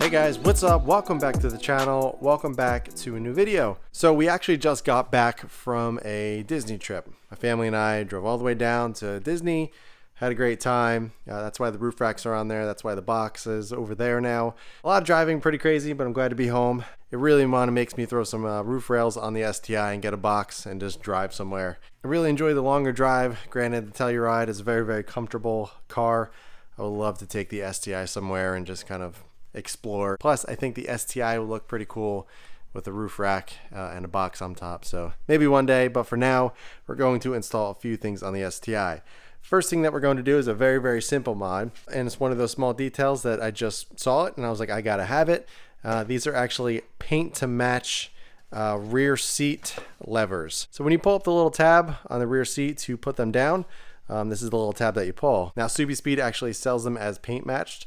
Hey guys, what's up? Welcome back to the channel. Welcome back to a new video. So we actually just got back from a Disney trip. My family and I drove all the way down to Disney, had a great time. That's why the roof racks are on there. That's why the box is over there now. A lot of driving, pretty crazy, but I'm glad to be home. It really makes me throw some roof rails on the STI and get a box and just drive somewhere. I really enjoy the longer drive. Granted, the Telluride is a very, very comfortable car. I would love to take the STI somewhere and just kind of explore. Plus, I think the STI will look pretty cool with a roof rack and a box on top. So maybe one day, but for now, we're going to install a few things on the STI. First thing that we're going to do is a very, very simple mod. And it's one of those small details that I just saw it and I was like, I gotta have it. These are actually paint to match rear seat levers. So when you pull up the little tab on the rear seat to put them down, this is the little tab that you pull. Now, Speed actually sells them as paint matched.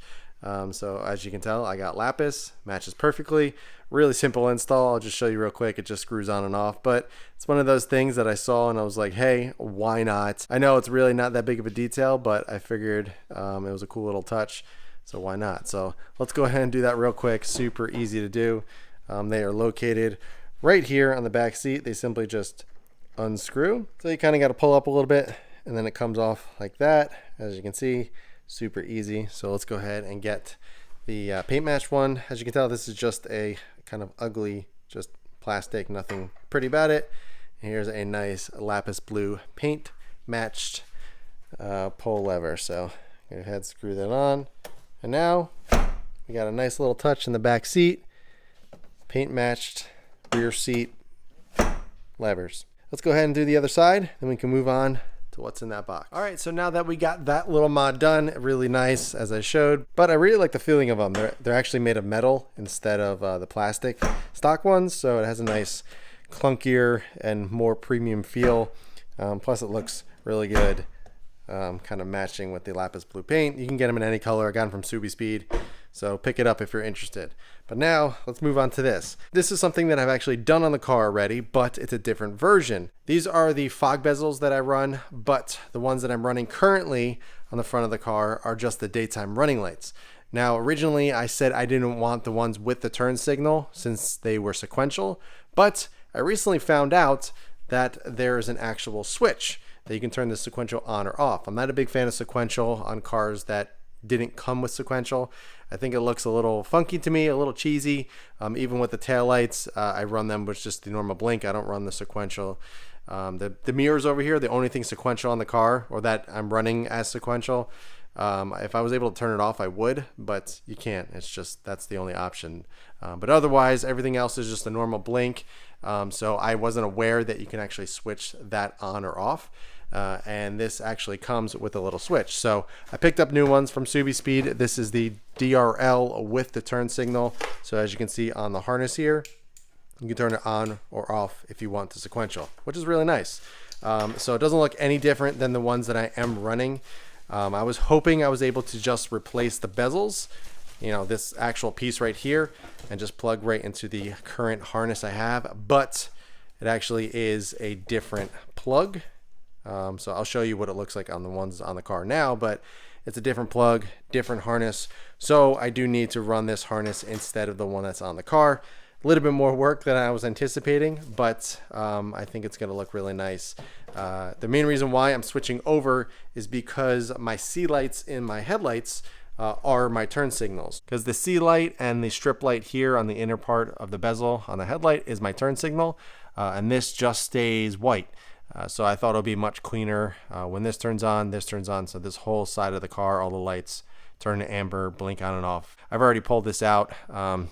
So as you can tell, I got lapis, matches perfectly. Really simple install. I'll just show you real quick. It just screws on and off, but it's one of those things that I saw and I was like, hey, why not? I know it's really not that big of a detail, but I figured it was a cool little touch, so why not? So let's go ahead and do that real quick. Super easy to do. They are located right here on the back seat. They simply just unscrew. So you kind of got to pull up a little bit and then it comes off like that. As you can see, super easy. So let's go ahead and get the paint match one. As you can tell, this is just a kind of ugly, just plastic, nothing pretty about it. And here's a nice lapis blue paint matched pull lever. So go ahead, screw that on. And now we got a nice little touch in the back seat, paint matched rear seat levers. Let's go ahead and do the other side, then we can move on to what's in that box. All right, so now that we got that little mod done, really nice as I showed, but I really like the feeling of them. They're actually made of metal instead of the plastic stock ones, so it has a nice clunkier and more premium feel. Plus it looks really good, kind of matching with the lapis blue paint. You can get them in any color. I got them from Speed, so pick it up if you're interested. But now let's move on to this. This is something that I've actually done on the car already, but it's a different version. These are the fog bezels that I run, but the ones that I'm running currently on the front of the car are just the daytime running lights. Now, originally I said I didn't want the ones with the turn signal since they were sequential, but I recently found out that there is an actual switch that you can turn the sequential on or off. I'm not a big fan of sequential on cars that didn't come with sequential. I think it looks a little funky to me, a little cheesy. Even with the tail lights, I run them with just the normal blink. I don't run the sequential. The mirrors over here, the only thing sequential on the car, or that I'm running as sequential. If I was able to turn it off, I would, but you can't. It's just, that's the only option. But otherwise, everything else is just a normal blink. So I wasn't aware that you can actually switch that on or off. And this actually comes with a little switch. So I picked up new ones from Speed. This is the DRL with the turn signal. So as you can see on the harness here, you can turn it on or off if you want the sequential, which is really nice. So it doesn't look any different than the ones that I am running. I was hoping I was able to just replace the bezels, you know, this actual piece right here, and just plug right into the current harness I have, but it actually is a different plug. So I'll show you what it looks like on the ones on the car now, but it's a different plug, different harness. So I do need to run this harness instead of the one that's on the car. A little bit more work than I was anticipating, but I think it's going to look really nice. The main reason why I'm switching over is because my C lights in my headlights are my turn signals, because the C light and the strip light here on the inner part of the bezel on the headlight is my turn signal, and this just stays white. So I thought it would be much cleaner when this turns on, so this whole side of the car, all the lights turn to amber, blink on and off. I've already pulled this out,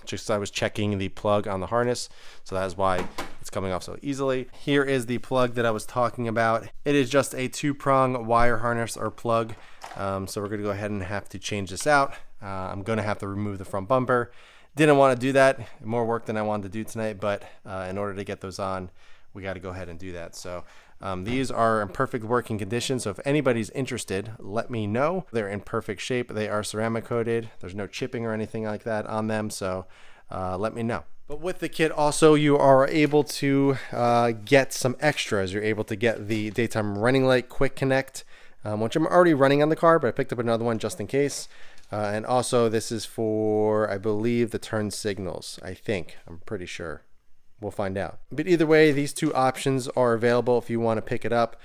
just as I was checking the plug on the harness, so that's why it's coming off so easily. Here is the plug that I was talking about. It is just a 2-prong wire harness or plug, so we're going to go ahead and have to change this out. I'm going to have to remove the front bumper. Didn't want to do that, more work than I wanted to do tonight, but in order to get those on, we got to go ahead and do that. So these are in perfect working condition, so if anybody's interested, let me know. They're in perfect shape. They are ceramic coated. There's no chipping or anything like that on them, so let me know. But with the kit also, you are able to get some extras. You're able to get the daytime running light quick connect, which I'm already running on the car, but I picked up another one just in case. And also this is for, I believe, the turn signals. I'm pretty sure. We'll find out. But either way, these two options are available if you want to pick it up.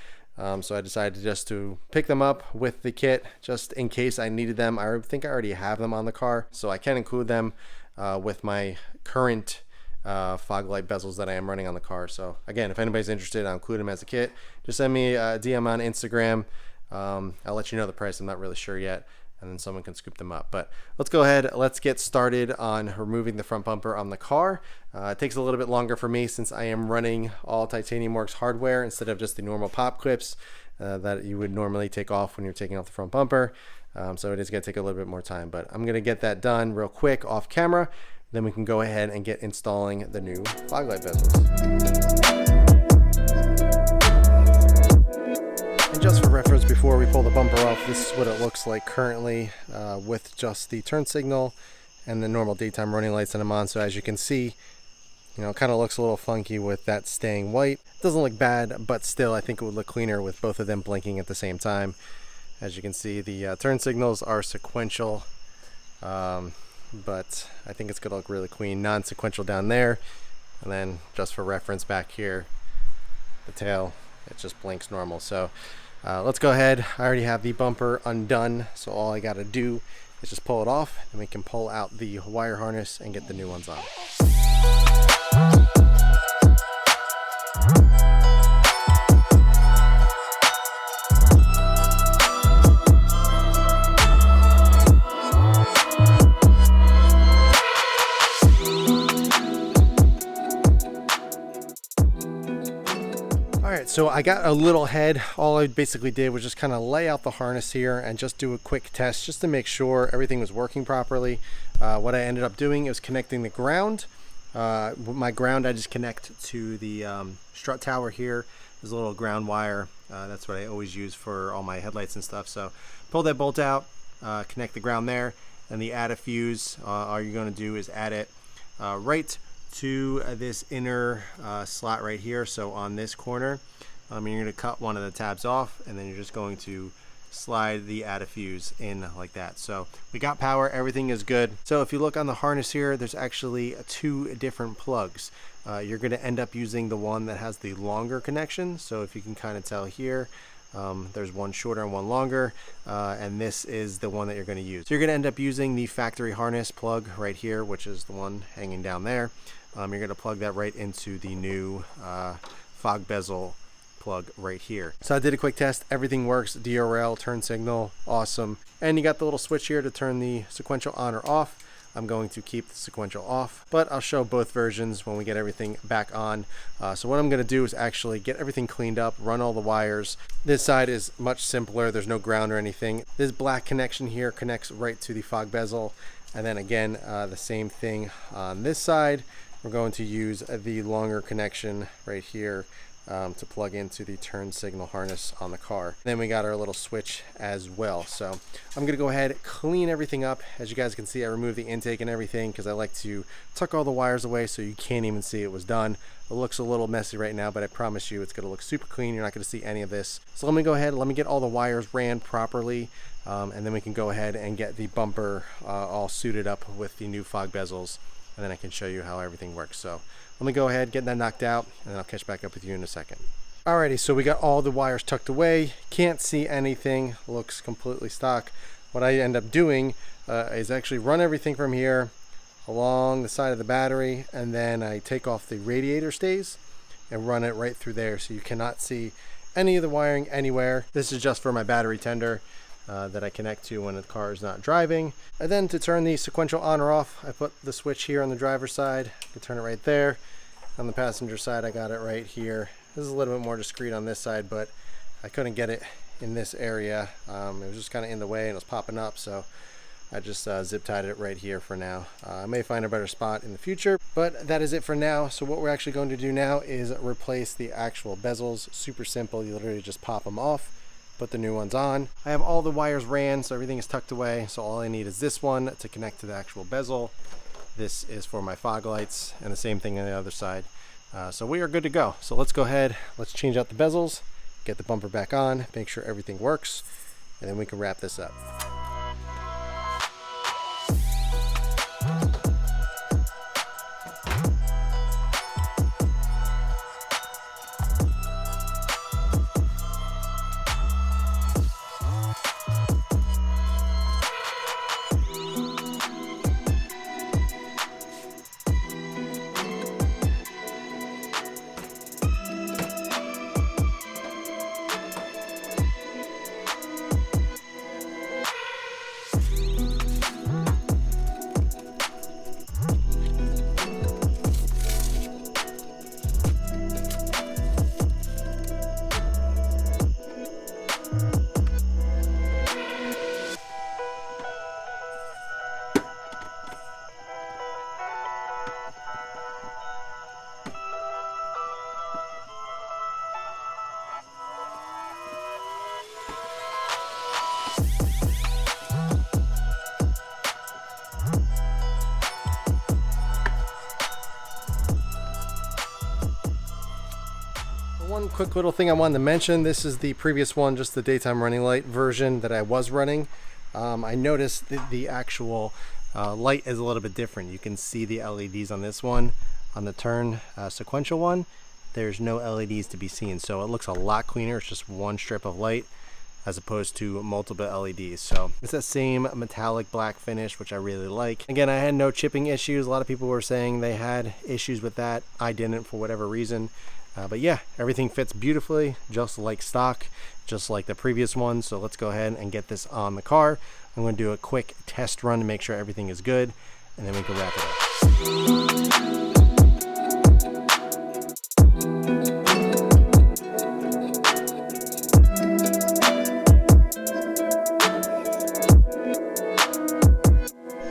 So I decided just to pick them up with the kit just in case I needed them. I think I already have them on the car, so I can include them with my current fog light bezels that I am running on the car. So again, if anybody's interested, I'll include them as a kit. Just send me a DM on Instagram. I'll let you know the price. I'm not really sure yet, and then someone can scoop them up. But let's go ahead, let's get started on removing the front bumper on the car. It takes a little bit longer for me since I am running all Titanium Works hardware instead of just the normal pop clips that you would normally take off when you're taking off the front bumper. So it is going to take a little bit more time, but I'm going to get that done real quick off camera. Then we can go ahead and get installing the new fog light bezels. And just for reference, before we pull the bumper off, this is what it looks like currently with just the turn signal and the normal daytime running lights on them on. So as you can see, it kind of looks a little funky with that staying white. It doesn't look bad, but still I think it would look cleaner with both of them blinking at the same time. As you can see, the turn signals are sequential, but I think it's going to look really clean. Non-sequential down there, and then just for reference back here, the tail, it just blinks normal. So let's go ahead. I already have the bumper undone, so all I got to do is just pull it off, and we can pull out the wire harness and get the new ones on. Alright, so I got a little ahead. All I basically did was just kind of lay out the harness here and just do a quick test just to make sure everything was working properly. What I ended up doing is connecting the ground. My ground I just connect to the strut tower here. There's a little ground wire. That's what I always use for all my headlights and stuff. So pull that bolt out, connect the ground there, and the add a fuse. All you're going to do is add it right to this inner slot right here. So on this corner, you're going to cut one of the tabs off, and then you're just going to slide the add a fuse in like that. So we got power, everything is good. So if you look on the harness here, there's actually two different plugs. You're going to end up using the one that has the longer connection. So if you can kind of tell here, there's one shorter and one longer, and this is the one that you're going to use. So you're going to end up using the factory harness plug right here, which is the one hanging down there. You're going to plug that right into the new fog bezel plug right here. So I did a quick test, everything works. DRL, turn signal, awesome. And you got the little switch here to turn the sequential on or off. I'm going to keep the sequential off, but I'll show both versions when we get everything back on. So what I'm going to do is actually get everything cleaned up, run all the wires. This side is much simpler. There's no ground or anything. This black connection here connects right to the fog bezel. And then again, the same thing on this side. We're going to use the longer connection right here to plug into the turn signal harness on the car. Then we got our little switch as well. So I'm gonna go ahead, clean everything up. As you guys can see, I removed the intake and everything because I like to tuck all the wires away so you can't even see it was done. It looks a little messy right now, but I promise you it's gonna look super clean. You're not gonna see any of this. So let me go ahead, let me get all the wires ran properly, and then we can go ahead and get the bumper all suited up with the new fog bezels, and then I can show you how everything works. So let me go ahead, get that knocked out, and then I'll catch back up with you in a second. Alrighty, so we got all the wires tucked away. Can't see anything, looks completely stock. What I end up doing is actually run everything from here along the side of the battery, and then I take off the radiator stays and run it right through there, so you cannot see any of the wiring anywhere. This is just for my battery tender that I connect to when the car is not driving. And then to turn the sequential on or off, I put the switch here on the driver's side. I can turn it right there. On the passenger side, I got it right here. This is a little bit more discreet on this side, but I couldn't get it in this area. It was just kind of in the way and it was popping up, so I just zip tied it right here for now. I may find a better spot in the future, but that is it for now. So what we're actually going to do now is replace the actual bezels. Super simple, you literally just pop them off, put the new ones on. I have all the wires ran, so everything is tucked away. So all I need is this one to connect to the actual bezel. This is for my fog lights, and the same thing on the other side. So we are good to go. So let's go ahead, let's change out the bezels, get the bumper back on, make sure everything works, and then we can wrap this up. One quick little thing I wanted to mention, this is the previous one, just the daytime running light version that I was running. I noticed that the actual light is a little bit different. You can see the LEDs on this one. On the turn sequential one, there's no LEDs to be seen, so it looks a lot cleaner. It's just one strip of light as opposed to multiple LEDs. So it's that same metallic black finish, which I really like. Again, I had no chipping issues. A lot of people were saying they had issues with that. I didn't for whatever reason. But yeah, everything fits beautifully, just like stock, just like the previous one. So let's go ahead and get this on the car. I'm going to do a quick test run to make sure everything is good, and then we can wrap it up.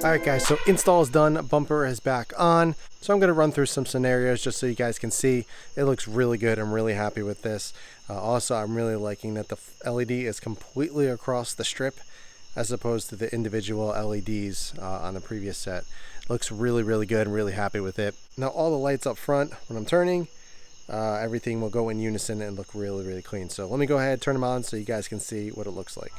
Alright guys, so install is done, bumper is back on. So I'm going to run through some scenarios just so you guys can see. It looks really good. I'm really happy with this. Also, I'm really liking that the LED is completely across the strip as opposed to the individual LEDs on the previous set. Looks really, really good. I'm really happy with it. Now all the lights up front, when I'm turning, everything will go in unison and look really, really clean. So let me go ahead, turn them on so you guys can see what it looks like.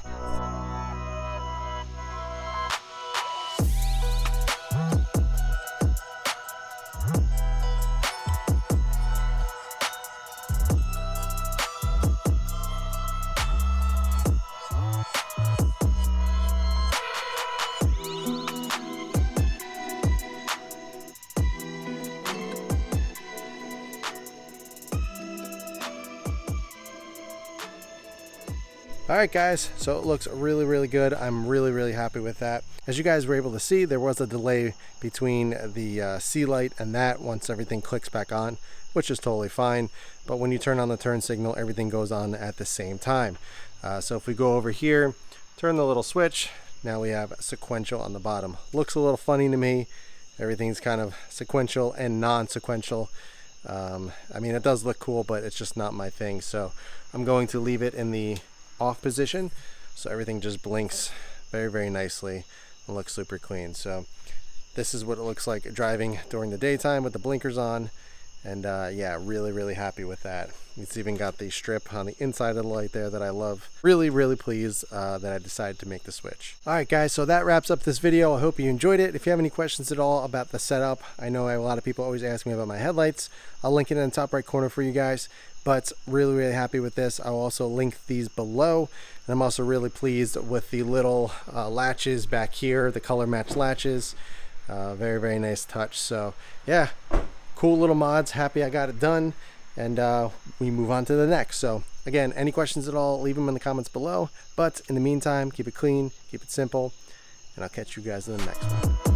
Alright guys, so it looks really, really good. I'm really, really happy with that. As you guys were able to see, there was a delay between the C light and that once everything clicks back on, which is totally fine. But when you turn on the turn signal, everything goes on at the same time. So if we go over here, turn the little switch, now we have sequential on the bottom. Looks a little funny to me. Everything's kind of sequential and non-sequential. I mean, it does look cool, but it's just not my thing. So I'm going to leave it in the off position so everything just blinks very, very nicely and looks super clean. So this is what it looks like driving during the daytime with the blinkers on, and yeah, really, really happy with that. It's even got the strip on the inside of the light there that I love. Really, really pleased that I decided to make the switch. Alright guys, so that wraps up this video. I hope you enjoyed it. If you have any questions at all about the setup, I know a lot of people always ask me about my headlights. I'll link it in the top right corner for you guys. But really, really happy with this. I'll also link these below. And I'm also really pleased with the little latches back here, the color match latches. Very, very nice touch. So yeah, cool little mods. Happy I got it done. And we move on to the next. So again, any questions at all, leave them in the comments below. But in the meantime, keep it clean, keep it simple, and I'll catch you guys in the next one.